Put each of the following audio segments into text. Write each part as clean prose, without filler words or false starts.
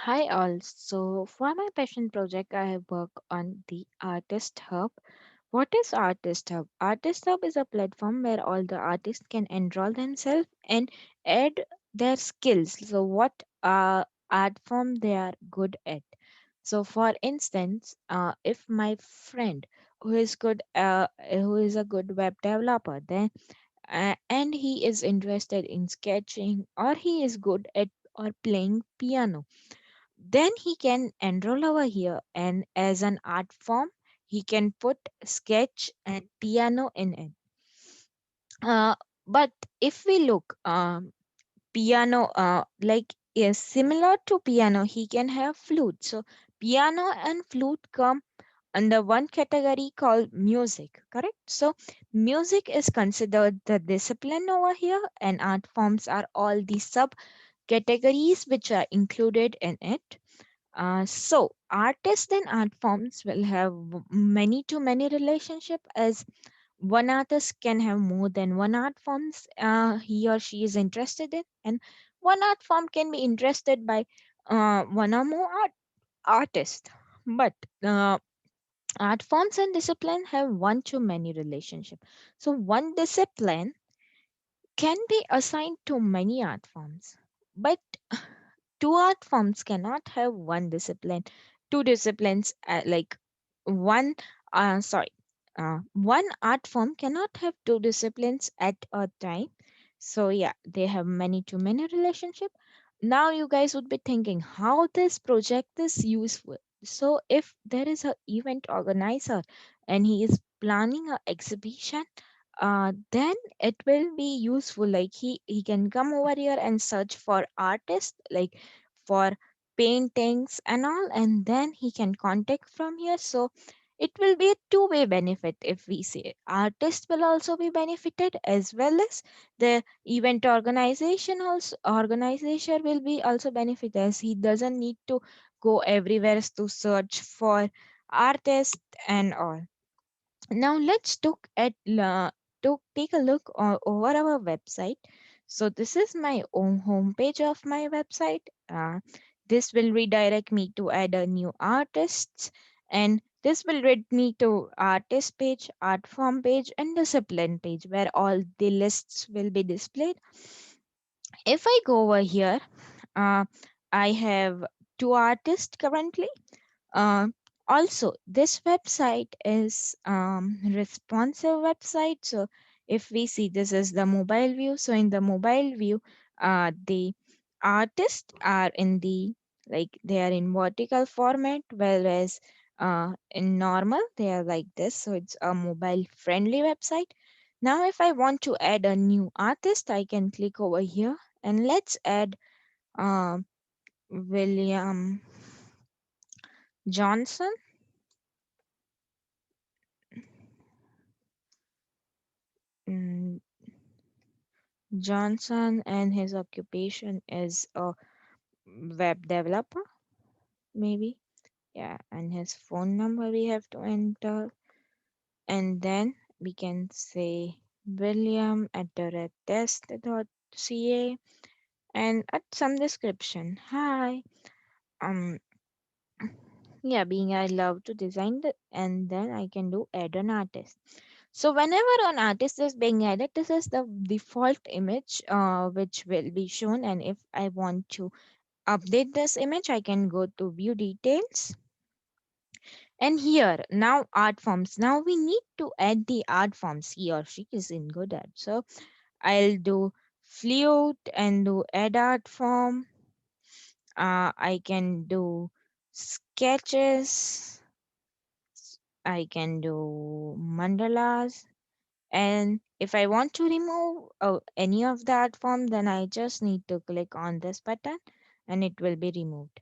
Hi all. So for my passion project, I have worked on the Artist Hub. What is Artist Hub? Artist Hub is a platform where all the artists can enroll themselves and add their skills. So what art form they are good at. So for instance, if my friend who is a good web developer, then and he is interested in sketching or he is good at or playing piano, then he can enroll over here, and as an art form he can put sketch and piano in it. But if we look, piano, like is similar to piano, he can have flute. So piano and flute come under one category called music, correct? So music is considered the discipline over here, and art forms are all the sub categories which are included in it. So artists and art forms will have many to many relationship, as one artist can have more than one art forms he or she is interested in, and one art form can be interested by one or more artists. But uh, art forms and discipline have one to many relationship. So one discipline can be assigned to many art forms, but two art forms cannot have one discipline. Two disciplines, like one, sorry, one art form cannot have two disciplines at a time. So yeah, they have many to many relationship. Now you guys would be thinking how this project is useful. So if there is a event organizer and he is planning a exhibition, then it will be useful. Like he can come over here and search for artists, like for paintings and all, and then he can contact from here. So it will be a two-way benefit. If we say artist will also be benefited, as well as the event organization will be also benefit, as he doesn't need to go everywhere to search for artists and all. Now let's take a look over our website. So this is my own homepage of my website. This will redirect me to add a new artists, and this will lead me to artist page, art form page, and discipline page, where all the lists will be displayed. If I go over here, uh, I have two artists currently. Uh, also, this website is responsive website. So if we see, this is the mobile view. So in the mobile view, the artists are in the, like, they are in vertical format, whereas in normal they are like this. So it's a mobile friendly website. Now if I want to add a new artist, I can click over here, and let's add uh, William Johnson. Mm, Johnson, and his occupation is a web developer, maybe. Yeah, and his phone number we have to enter, and then we can say william@test.ca, and add some description. Hi, um, yeah, being I love to design and then I can do add an artist. So whenever an artist is being added, this is the default image which will be shown. And if I want to update this image, I can go to view details. And here now art forms. Now we need to add the art forms he or she is in good at. So I'll do flute and do add art form. I can do sketches. I can do mandalas. And if I want to remove any of the art form, then I just need to click on this button and it will be removed.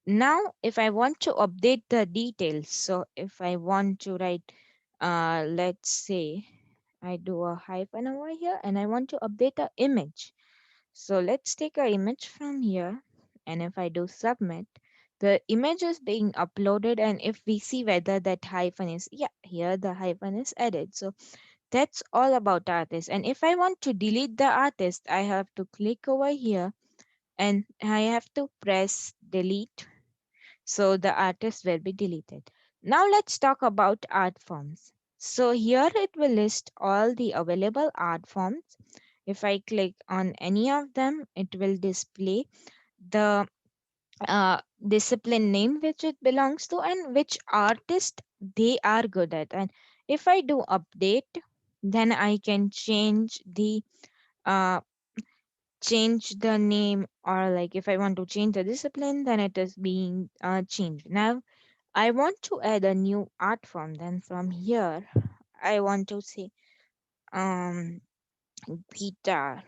Now, if I want to update the details, so if I want to write, let's say I do a hyphen over here and I want to update the image. So let's take a image from here, and if I do submit, the image is being uploaded, and if we see whether that hyphen is, yeah, here the hyphen is added. So that's all about artist. And if I want to delete the artist, I have to click over here and I have to press delete, so the artist will be deleted. Now let's talk about art forms. So here it will list all the available art forms. If I click on any of them, it will display the discipline name which it belongs to and which artist they are good at. And if I do update, then I can uh, change the name, or like if I want to change the discipline, then it is being changed. Now I want to add a new art form. Then from here, I want to say um guitar,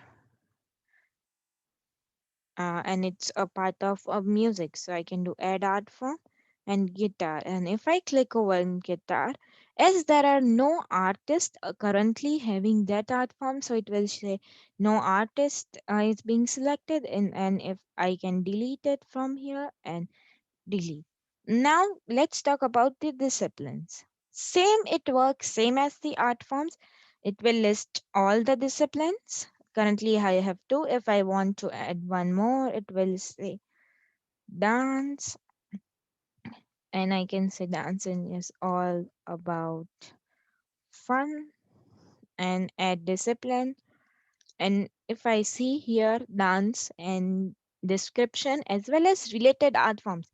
and it's a part of music. So I can do add art form and guitar. And if I click over in guitar, as there are no artists currently having that art form, so it will say no artist is being selected. And if I can delete it from here and delete. Now let's talk about the disciplines. Same, it works same as the art forms. It will list all the disciplines. Currently I have two. If I want to add one more, it will say dance, and I can say dancing is all about fun, and add discipline. And if I see here dance and description as well as related art forms,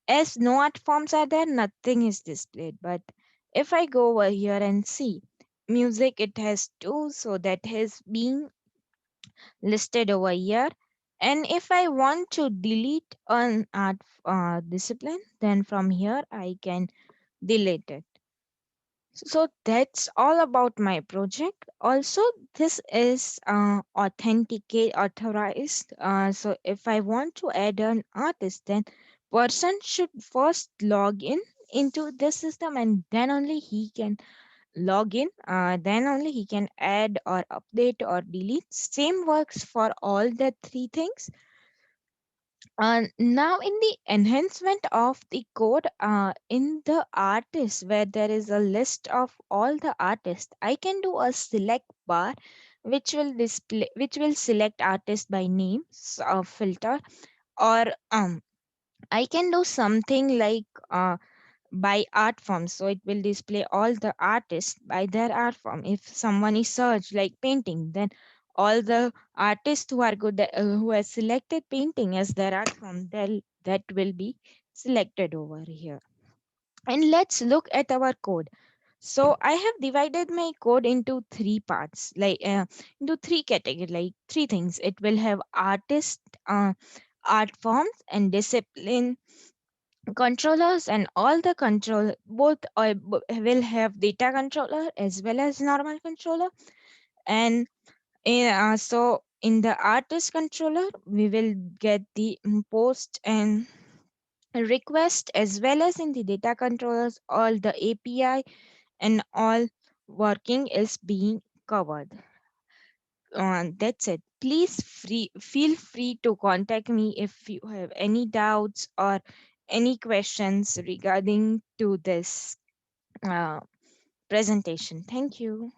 as no art forms are there, nothing is displayed. But if I go over here and see music, it has two, so that is being listed over here. And if I want to delete an art discipline, then from here I can delete it. So that's all about my project. Also, this is authenticate authorized. So if I want to add an artist, then person should first log in into this system, and then only he can log in. Then only he can add or update or delete. Same works for all the three things. Now, in the enhancement of the code, in the artist where there is a list of all the artists, I can do a select bar, which will select artist by name, filter, or I can do something like by art form. So it will display all the artists by their art form. If someone is searched like painting, then all the artists who are good who has selected painting as their art form, that will be selected over here. And let's look at our code. So I have divided my code into three parts, like into three categories, like three things. It will have artist, art forms, and discipline controllers. And all the control both will have data controller as well as normal controller. And so in the artist controller, we will get the post and request, as well as in the data controllers all the API and all working is being covered. That's it. Please feel free to contact me if you have any doubts or any questions regarding to this uh, presentation. Thank you.